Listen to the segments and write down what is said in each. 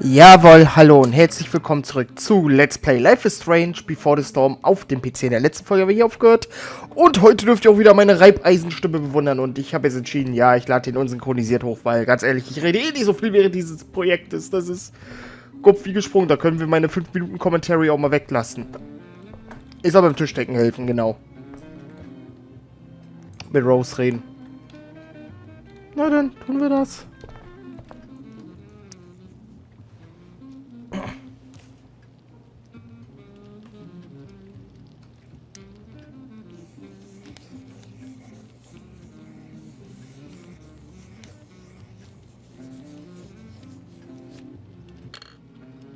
Jawohl, hallo und herzlich willkommen zurück zu Let's Play Life is Strange Before the Storm auf dem PC. In der letzten Folge habe ich hier aufgehört und heute dürft ihr auch wieder meine Reibeisenstimme bewundern und ich habe jetzt entschieden, ja, ich lade den unsynchronisiert hoch, weil ganz ehrlich, ich rede eh nicht so viel während dieses Projektes. Das ist Kopf wie gesprungen, da können wir meine 5 Minuten Commentary auch mal weglassen. Ist aber beim Tischdecken helfen, genau. Mit Rose reden. Na dann, tun wir das.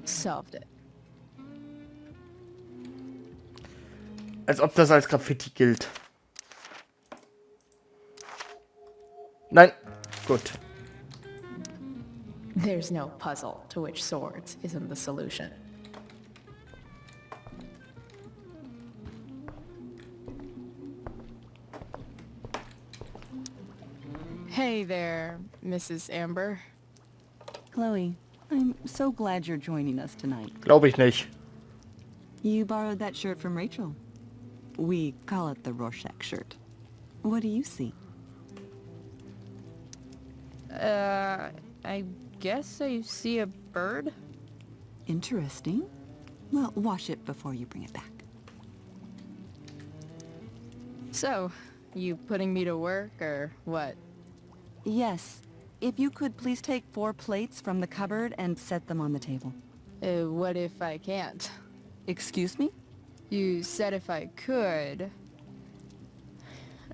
Solved it. Als ob das als Graffiti gilt. Nein. Gut. There's no puzzle to which swords isn't the solution. Hey there, Mrs. Amber. Chloe, I'm so glad you're joining us tonight. Glaube ich nicht. You borrowed that shirt from Rachel. We call it the Rorschach shirt. What do you see? I guess I see a bird? Interesting. Well, wash it before you bring it back. So, you putting me to work, or what? Yes. If you could please take 4 plates from the cupboard and set them on the table. What if I can't? Excuse me? You said if I could.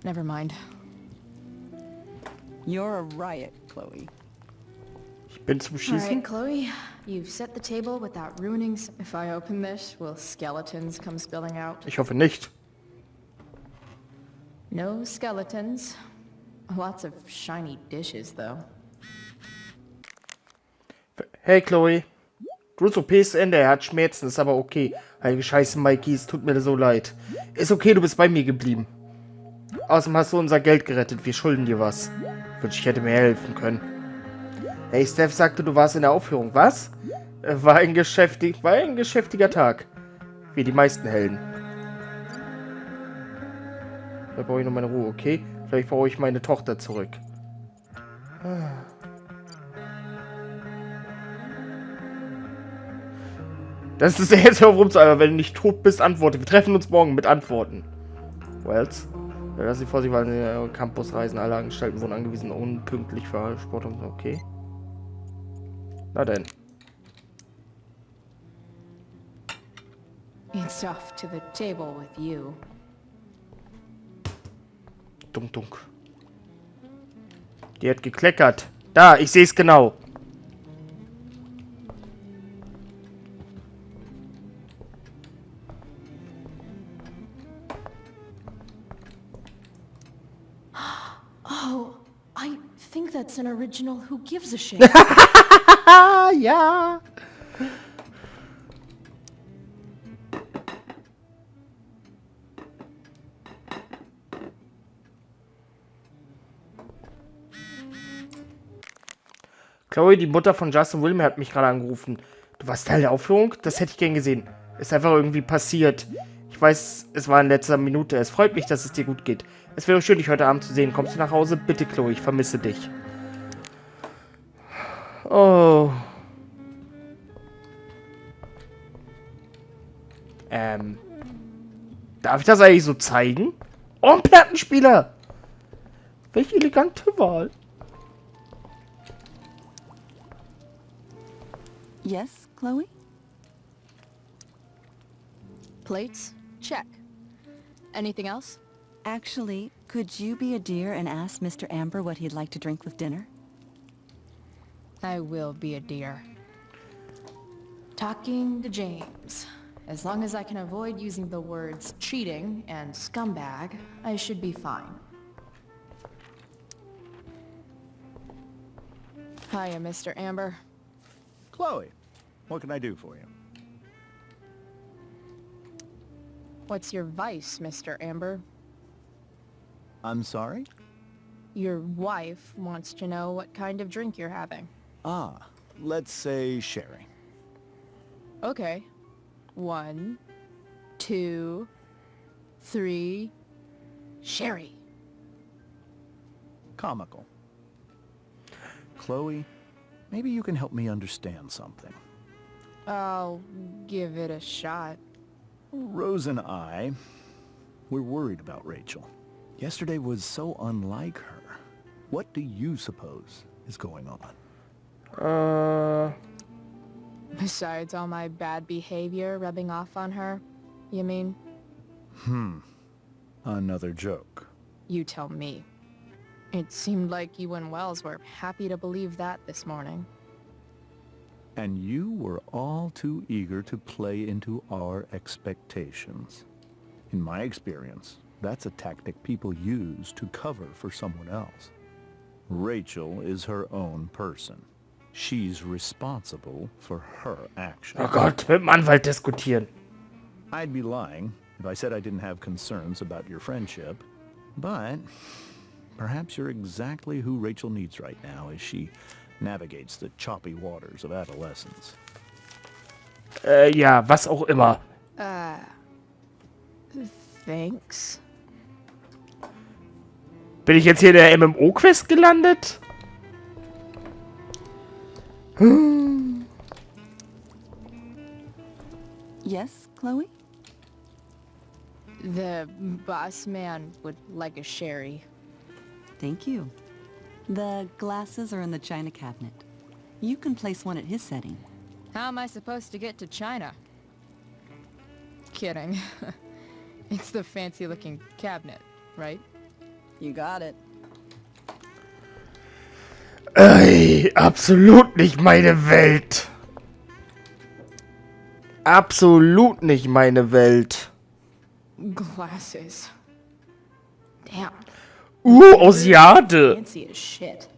Never mind. You're a riot, Chloe. Ich bin zum All Schießen. right, Chloe, you've set the table without ruining. If I open this, will skeletons come spilling out? Ich hoffe nicht. No skeletons. Lots of shiny dishes, though. Hey Chloe. Bruce OPs Ende, er hat Schmerzen, ist aber okay. Heilige Scheiße, Mikey, es tut mir so leid. Ist okay, du bist bei mir geblieben. Außerdem hast du unser Geld gerettet, wir schulden dir was. Wünschte, ich hätte mir helfen können. Hey, Steph sagte, du warst in der Aufführung. Was? War ein geschäftiger Tag. Wie die meisten Helden. Da brauche ich noch meine Ruhe, okay? Vielleicht brauche ich meine Tochter zurück. Das ist jetzt herumzueiern, wenn du nicht tot bist, antworte. Wir treffen uns morgen mit Antworten. Wells. Lass sie vor sich, weil sie Campus reisen. Alle Angestellten wurden angewiesen, unpünktlich für Sport und so. Okay. Na denn. It's off to the table with you. Dunk, dunk. Die hat gekleckert. Da, ich sehe es genau. Oh, I think that's an original Who Gives a Shit. Ah, ja. Chloe, die Mutter von Justin Wilmer, hat mich gerade angerufen. Du warst Teil der Aufführung? Das hätte ich gern gesehen. Ist einfach irgendwie passiert. Ich weiß, es war in letzter Minute. Es freut mich, dass es dir gut geht. Es wäre schön, dich heute Abend zu sehen. Kommst du nach Hause? Bitte, Chloe, ich vermisse dich. Oh. Darf ich das eigentlich so zeigen? Oh, ein Plattenspieler! Welche elegante Wahl. Yes, Chloe? Plates? Check. Anything else? Actually, could you be a dear and ask Mr. Amber what he'd like to drink with dinner? I will be a dear. Talking to James. As long as I can avoid using the words cheating and scumbag, I should be fine. Hiya, Mr. Amber. Chloe, what can I do for you? What's your vice, Mr. Amber? I'm sorry? Your wife wants to know what kind of drink you're having. Ah, let's say Sherry. Okay. 1, 2, 3. Sherry. Comical. Chloe, maybe you can help me understand something. I'll give it a shot. Rose and I, we're worried about Rachel. Yesterday was so unlike her. What do you suppose is going on? Besides all my bad behavior rubbing off on her, you mean? Another joke. You tell me. It seemed like you and Wells were happy to believe that this morning. And you were all too eager to play into our expectations. In my experience, that's a tactic people use to cover for someone else. Rachel is her own person. She's responsible for her actions. Oh Gott, mit dem Anwalt diskutieren. I'd be lying if I said I didn't have concerns about your friendship, but perhaps you're exactly who Rachel needs right now as she navigates the choppy waters of adolescence. Ja, was auch immer. Thanks. Bin ich jetzt hier in der MMO-Quest gelandet? Yes, Chloe? The boss man would like a sherry. Thank you. The glasses are in the china cabinet. You can place one at his setting. How am I supposed to get to China? Kidding. It's the fancy-looking cabinet, right? You got it. Ey, absolut nicht meine Welt. Absolut nicht meine Welt. Glasses. Damn. Asiate. Fancy as shit.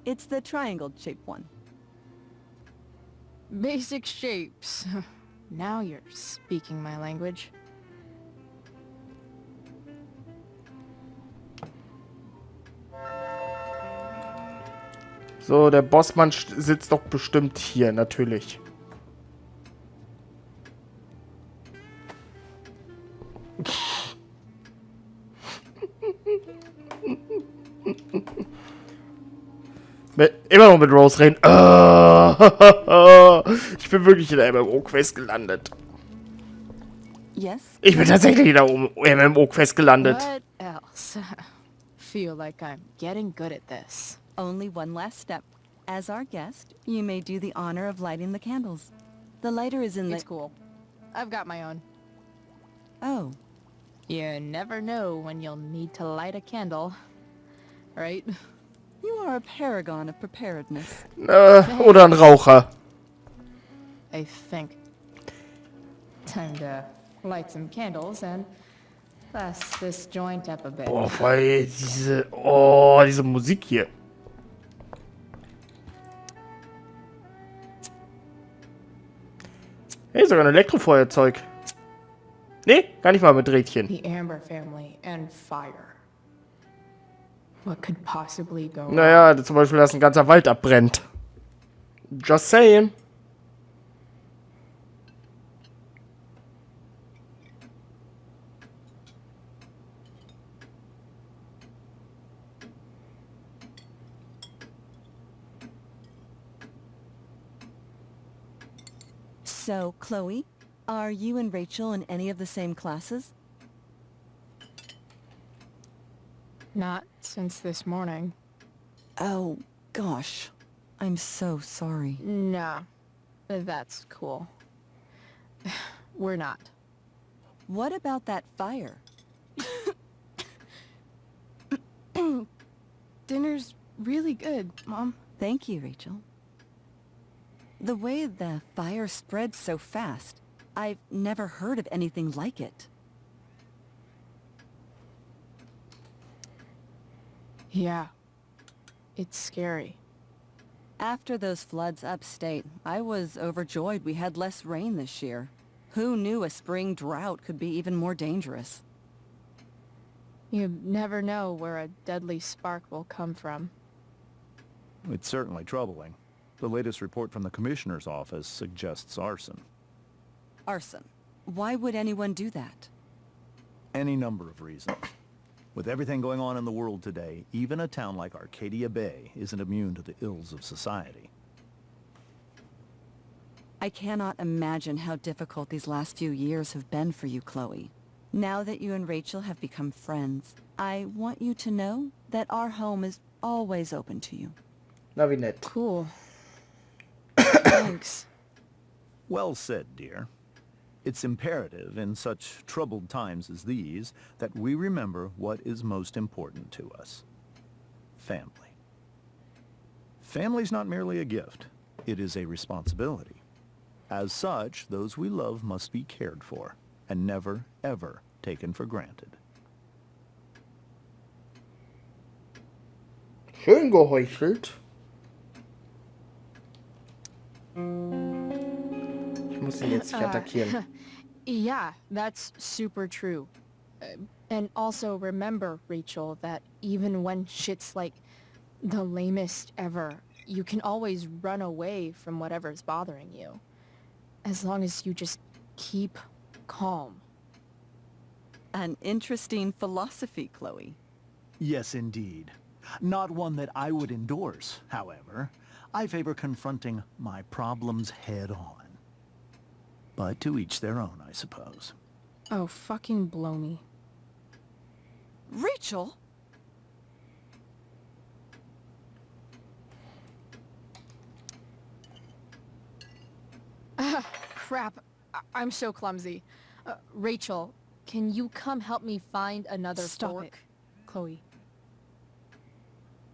It's the triangle-shaped one. Basic shapes. Now you're speaking my language. So, der Bossmann sitzt doch bestimmt hier, natürlich. Immer noch mit Rose reden. Ich bin wirklich in der MMO-Quest gelandet. Yes? Ich bin tatsächlich in der MMO-Quest gelandet. What else? Feel like I'm getting good at this. Only one last step. As our guest, you may do the honor of lighting the candles. The lighter is in the... It's cool. I've got my own. Oh, You never know when you'll need to light a candle. Right? you are a paragon of preparedness. Oder ein Raucher. I think. Time to light some candles and bless this joint up a bit. Boah, voll diese Musik hier. Hey, sogar ein Elektrofeuerzeug. Nee, gar nicht mal mit Rädchen. The Amber family and fire. What could possibly go wrong? Naja, zum Beispiel, dass ein ganzer Wald abbrennt. Just saying. So, Chloe, are you and Rachel in any of the same classes? Not since this morning. Oh, gosh. I'm so sorry. Nah, that's cool. We're not. What about that fire? Dinner's really good, Mom. Thank you, Rachel. The way the fire spread so fast, I've never heard of anything like it. Yeah. It's scary. After those floods upstate, I was overjoyed we had less rain this year. Who knew a spring drought could be even more dangerous? You never know where a deadly spark will come from. It's certainly troubling. The latest report from the Commissioner's office suggests arson. Arson. Why would anyone do that? Any number of reasons. With everything going on in the world today, even a town like Arcadia Bay isn't immune to the ills of society. I cannot imagine how difficult these last few years have been for you, Chloe. Now that you and Rachel have become friends, I want you to know that our home is always open to you. Na, wie nett. Cool. Thanks. Well said, dear. It's imperative in such troubled times as these that we remember what is most important to us. Family. Family's not merely a gift. It is a responsibility. As such, those we love must be cared for and never, ever taken for granted. Schön geheuchelt. Ich muss ihn jetzt nicht attackieren. Yeah, that's super true. And also remember, Rachel, that even when shit's like the lamest ever, you can always run away from whatever's bothering you. As long as you just keep calm. An interesting philosophy, Chloe. Yes, indeed. Not one that I would endorse, however. I favor confronting my problems head on. But to each their own, I suppose. Oh, fucking blow me. Rachel? Crap. I'm so clumsy. Rachel, can you come help me find another Stop fork? it, Chloe.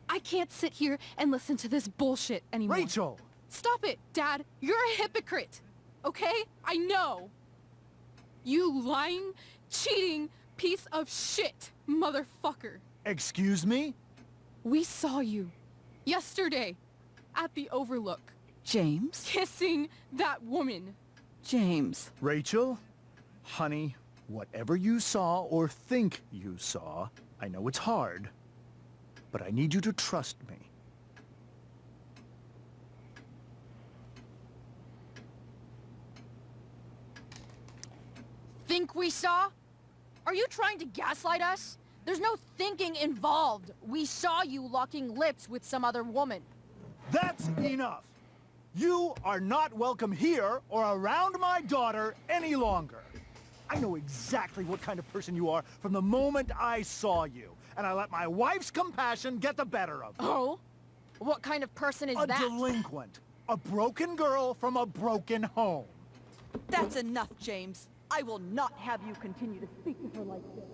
I can't sit here and listen to this bullshit anymore. Rachel! Stop it, Dad. You're a hypocrite. Okay? I know. You lying, cheating piece of shit, motherfucker. Excuse me? We saw you yesterday at the Overlook James? kissing that woman. James. Rachel? Honey, whatever you saw or think you saw, I know it's hard, but I need you to trust me. Think we saw? Are you trying to gaslight us? There's no thinking involved. We saw you locking lips with some other woman. That's enough! You are not welcome here or around my daughter any longer. I know exactly what kind of person you are from the moment I saw you, and I let my wife's compassion get the better of me. Oh? What kind of person is A that? delinquent. A broken girl from a broken home. That's enough, James. I will not have you continue to speak to her like this.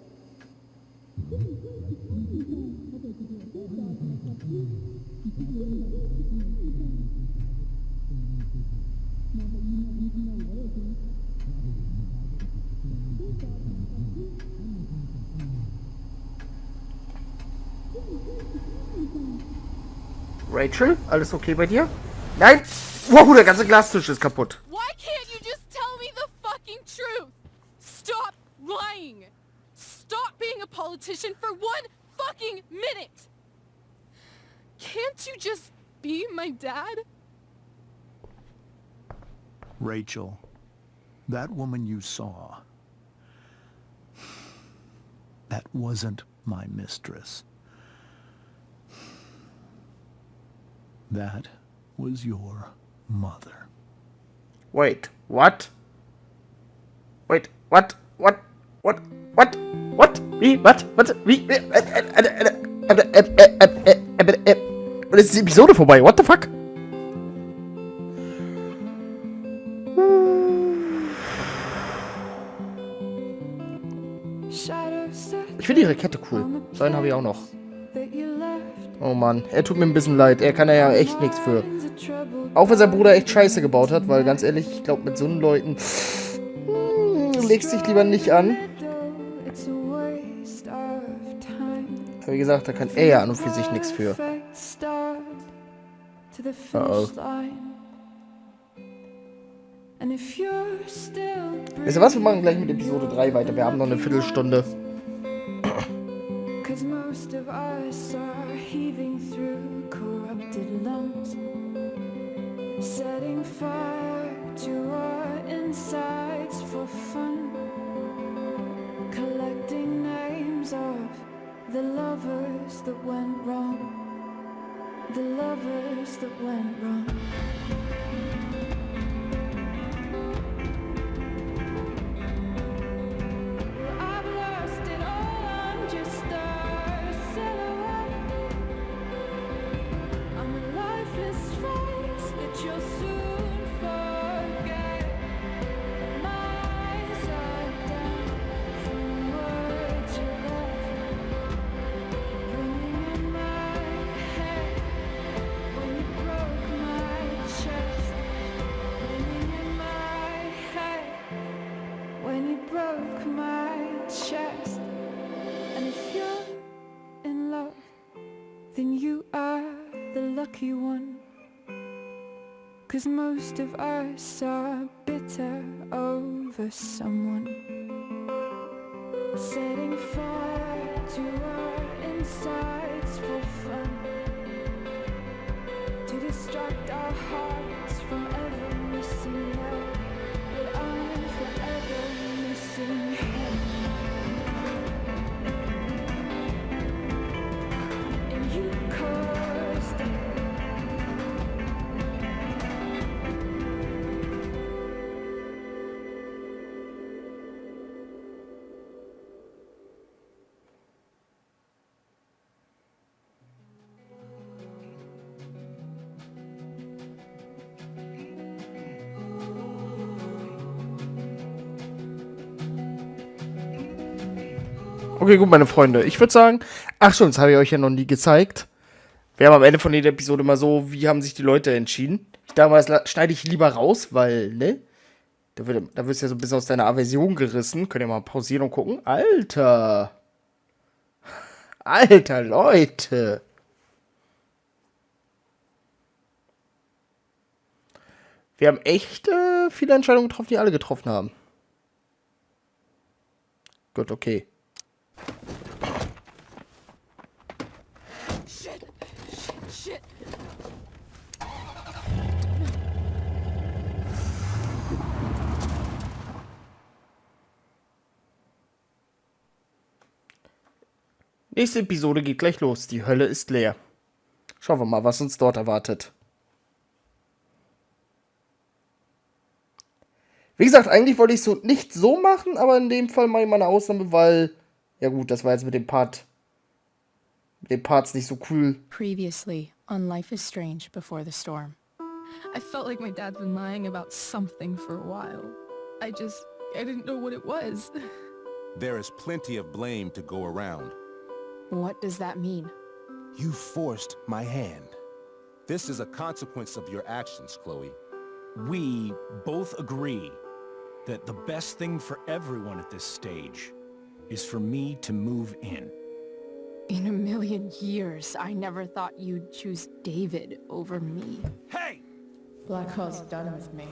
Rachel, alles okay bei dir? Nein! Wow, der ganze Glastisch ist kaputt. Why can't you just tell me the fucking truth? Stop lying. Stop being a politician for one fucking minute. Can't you just be my dad? Rachel, that woman you saw, that wasn't my mistress. That was your mother. Wait, what? Wait, what? What? What? What? What? Wie? Was? Was? Wie? Und jetzt ist die Episode vorbei. What the fuck? Ich finde ihre Kette cool. So einen habe ich auch noch. Oh Mann, er tut mir ein bisschen leid. Er kann ja echt nichts für. Auch wenn sein Bruder echt Scheiße gebaut hat, weil ganz ehrlich, ich glaube mit so einen Leuten legst dich lieber nicht an. Aber wie gesagt, da kann er ja an und für sich nichts für. Oh. Wisst ihr was? Wir machen gleich mit Episode 3 weiter. Wir haben noch eine Viertelstunde. most of us are heaving through corrupted lungs, setting fire to our insides for fun, collecting names of the lovers that went wrong, the lovers that went wrong. I've lost it all, I'm just a silhouette. I'm a lifeless face that you'll soon forget. My eyes are down from words you left, ringing in my head when you broke my chest, ringing in my head when you broke my chest. And if you're in love, then you are the lucky one, 'cause most of us are bitter over someone, setting fire to our insides for fun, to distract our hearts from ever missing love. But I'm forever missing him. And you caused it. Okay, gut, meine Freunde. Ich würde sagen, ach schon, das habe ich euch ja noch nie gezeigt. Wir haben am Ende von jeder Episode immer so, wie haben sich die Leute entschieden. Ich dachte mal, das schneide ich lieber raus, weil, ne? Da wirst du ja so ein bisschen aus deiner Aversion gerissen. Könnt ihr mal pausieren und gucken. Alter. Alter, Leute. Wir haben echt viele Entscheidungen getroffen, die alle getroffen haben. Gut, okay. Shit! Shit! Nächste Episode geht gleich los. Die Hölle ist leer. Schauen wir mal, was uns dort erwartet. Wie gesagt, eigentlich wollte ich es so nicht so machen, aber in dem Fall mache ich mal eine Ausnahme, weil, ja gut, das war jetzt mit den Parts nicht so cool. Previously on Life is Strange Before the Storm. I felt like my dad's been lying about something for a while. I didn't know what it was. There is plenty of blame to go around. What does that mean? You forced my hand. This is a consequence of your actions, Chloe. We both agree that the best thing for everyone at this stage is for me to move in. In a million years, I never thought you'd choose David over me. Hey! Blackwell's done with me.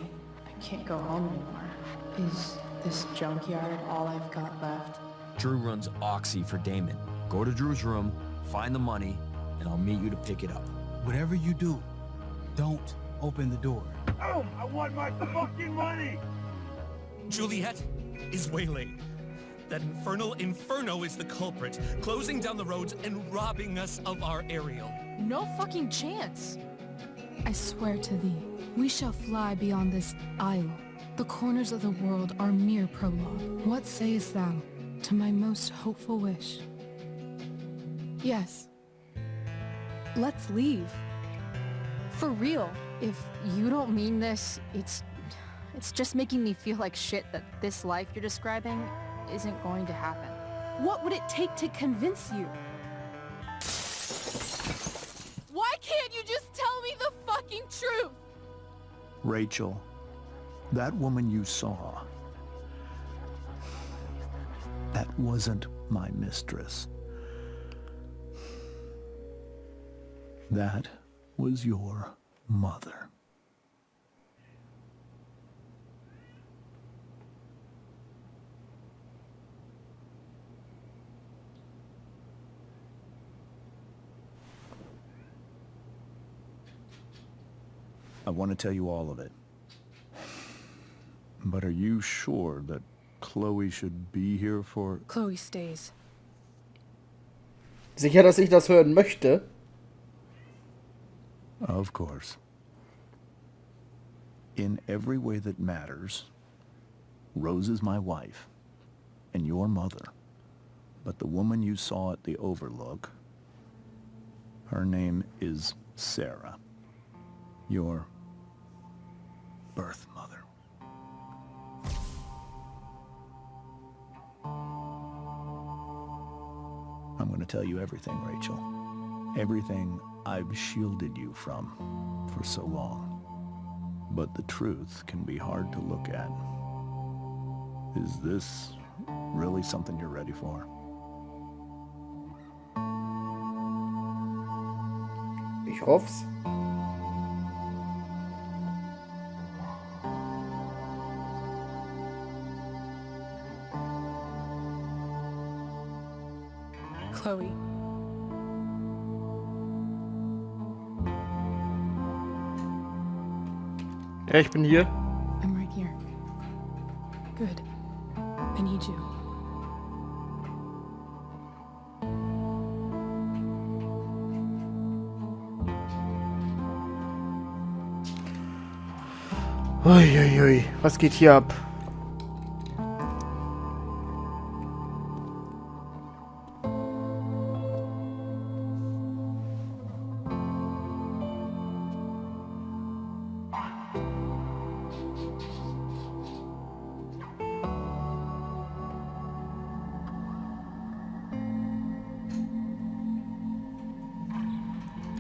I can't go home anymore. Is this junkyard all I've got left? Drew runs Oxy for Damon. Go to Drew's room, find the money, and I'll meet you to pick it up. Whatever you do, don't open the door. Oh, I want my fucking money! Juliet is waylaid. That infernal Inferno is the culprit, closing down the roads and robbing us of our aerial. No fucking chance. I swear to thee, we shall fly beyond this isle. The corners of the world are mere prologue. What sayest thou to my most hopeful wish? Yes. Let's leave. For real. If you don't mean this, it's just making me feel like shit that this life you're describing isn't going to happen. What would it take to convince you? Why can't you just tell me the fucking truth? Rachel, that woman you saw, that wasn't my mistress. That was your mother. I want to tell you all of it. But are you sure that Chloe should be here for... Chloe stays. Sicher, dass ich das hören möchte? Of course. In every way that matters, Rose is my wife and your mother. But the woman you saw at the Overlook, her name is Sarah, your birth mother. I'm going to tell you everything, Rachel. Everything I've shielded you from for so long. But the truth can be hard to look at. Is this really something you're ready for? Ich hoff's. Chloe. Ja, ich bin hier. I'm right here. Good. I need you. Uiuiui, was geht hier ab?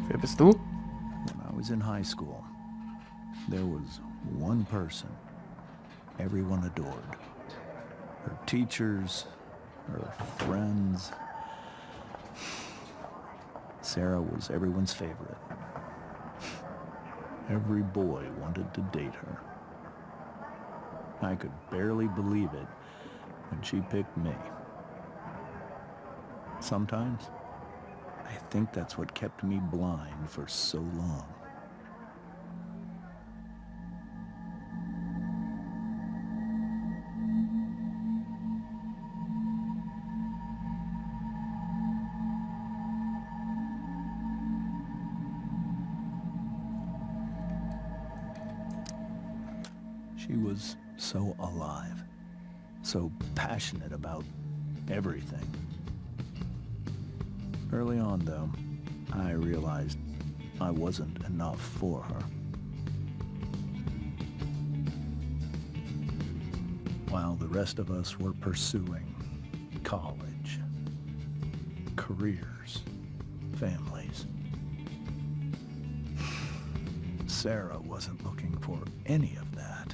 Wer bist du? When I was in high school, there was one person everyone adored. Her teachers, her friends. Sarah was everyone's favorite. Every boy wanted to date her. I could barely believe it when she picked me. Sometimes, I think that's what kept me blind for so long. She was so alive, so passionate about everything. Early on, though, I realized I wasn't enough for her. While the rest of us were pursuing college, careers, families, Sarah wasn't looking for any of that.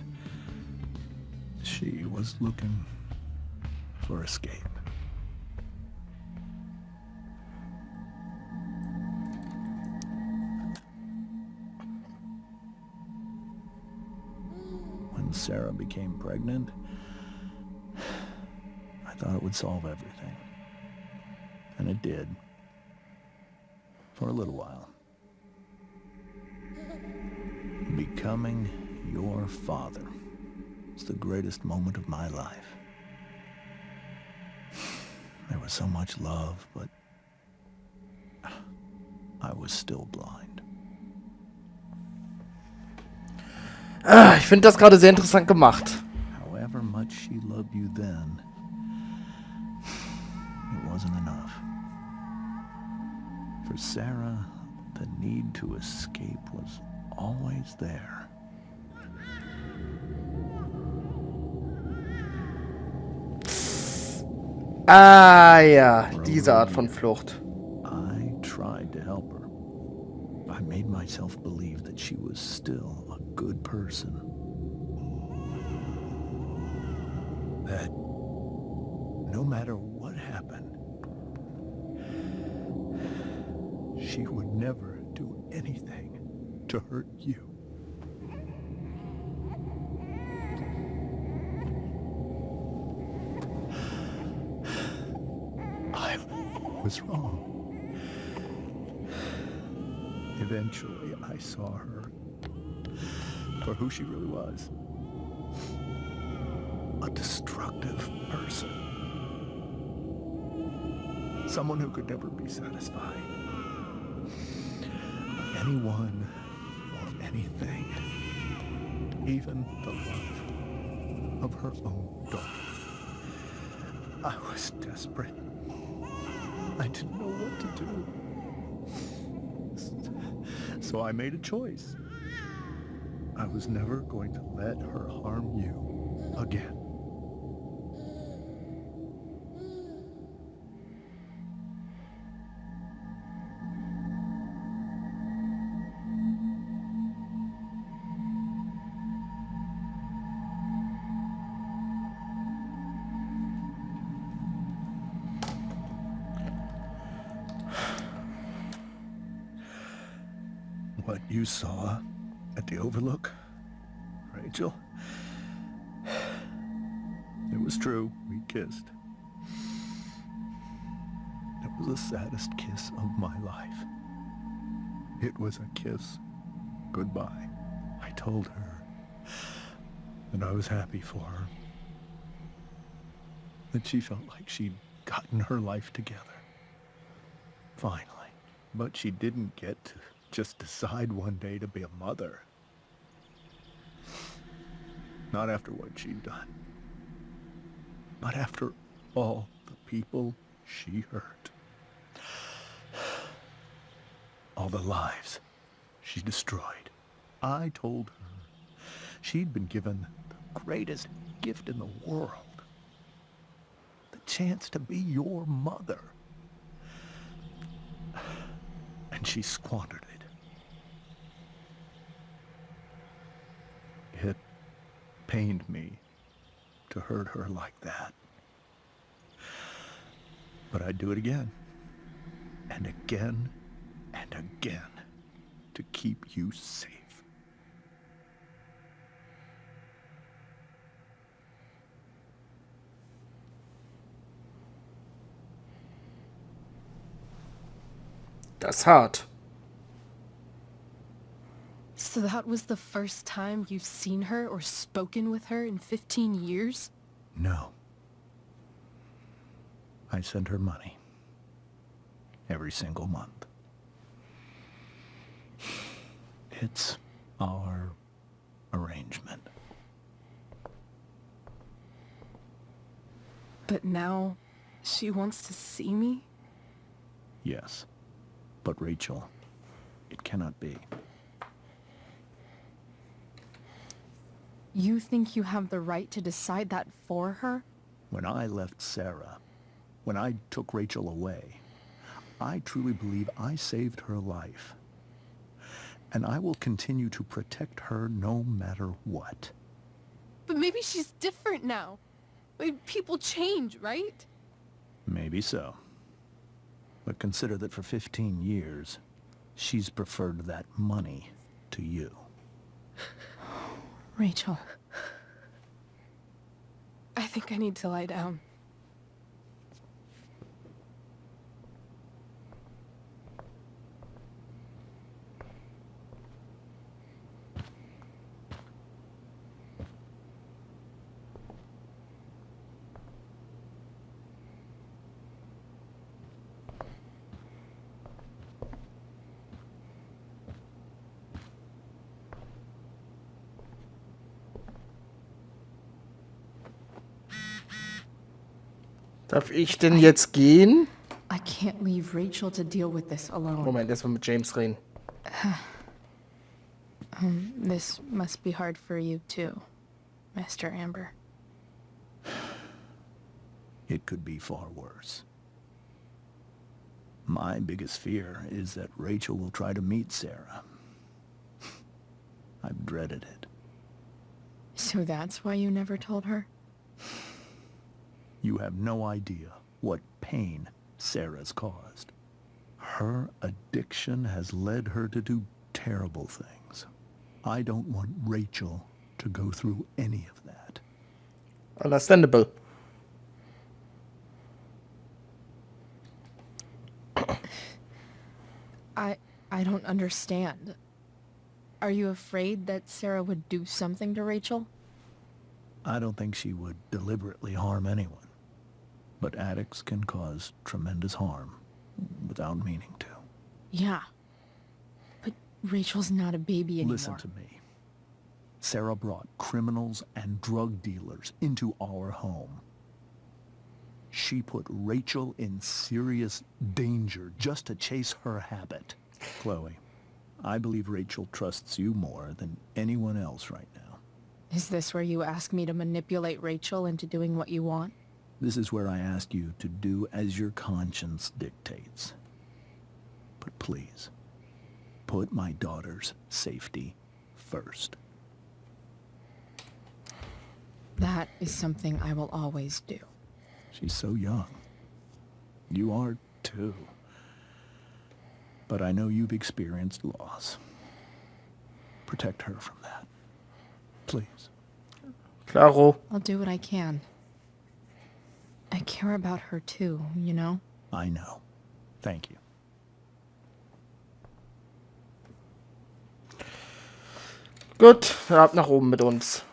She was looking for escape. When Sarah became pregnant, I thought it would solve everything. And it did. For a little while. Becoming your father was the greatest moment of my life. There was so much love, but I was still blind. Ich finde das gerade sehr interessant gemacht. However much she loved you then, it wasn't enough. For Sarah, the need to escape was always there. Ah ja, diese Art von Flucht. I tried to help her. I made myself believe that she was still a good person. That no matter what happened, she would never do anything to hurt you. I was wrong. Eventually, I saw her for who she really was. A destructive person. Someone who could never be satisfied. By anyone or anything. Even the love of her own daughter. I was desperate. I didn't know what to do. So I made a choice. I was never going to let her harm you again. What you saw at the Overlook, Rachel, it was true. We kissed. It was the saddest kiss of my life. It was a kiss goodbye. I told her that I was happy for her. That she felt like she'd gotten her life together. Finally. But she didn't get to just decide one day to be a mother. Not after what she'd done. Not after all the people she hurt. All the lives she destroyed. I told her she'd been given the greatest gift in the world. The chance to be your mother. And she squandered it. It pained me to hurt her like that. But I'd do it again. And again and again to keep you safe. Das ist hart. So that was the first time you've seen her or spoken with her in 15 years? No. I send her money. Every single month. It's our arrangement. But now she wants to see me? Yes. But Rachel, it cannot be. You think you have the right to decide that for her? When I left Sarah, when I took Rachel away, I truly believe I saved her life. And I will continue to protect her no matter what. But maybe she's different now. People change, right? Maybe so. But consider that for 15 years, she's preferred that money to you. Rachel. I think I need to lie down. Darf ich denn jetzt gehen? I can't leave Rachel to deal with this alone. Moment, erstmal mit James reden. This must be hard for you too, Mr. Amber. It could be far worse. My biggest fear is that Rachel will try to meet Sarah. I've dreaded it. So that's why you never told her? You have no idea what pain Sarah's caused. Her addiction has led her to do terrible things. I don't want Rachel to go through any of that. Understandable. I don't understand. Are you afraid that Sarah would do something to Rachel? I don't think she would deliberately harm anyone. But addicts can cause tremendous harm without meaning to. Yeah. But Rachel's not a baby anymore. Listen to me. Sarah brought criminals and drug dealers into our home. She put Rachel in serious danger just to chase her habit. Chloe, I believe Rachel trusts you more than anyone else right now. Is this where you ask me to manipulate Rachel into doing what you want? This is where I ask you to do as your conscience dictates. But please, put my daughter's safety first. That is something I will always do. She's so young. You are too. But I know you've experienced loss. Protect her from that. Please. Claro. I'll do what I can. I care about her too, you know? I know. Thank you. Gut, ab nach oben mit uns.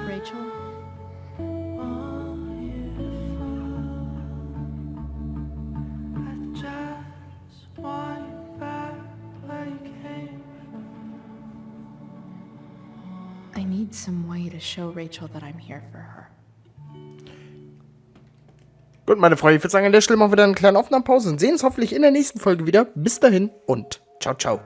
Rachel? I need some way to show Rachel that I'm here for her. Gut, meine Freunde, ich würde sagen, an der Stelle machen wir dann eine kleine Aufnahmepause und sehen uns hoffentlich in der nächsten Folge wieder. Bis dahin und ciao, ciao.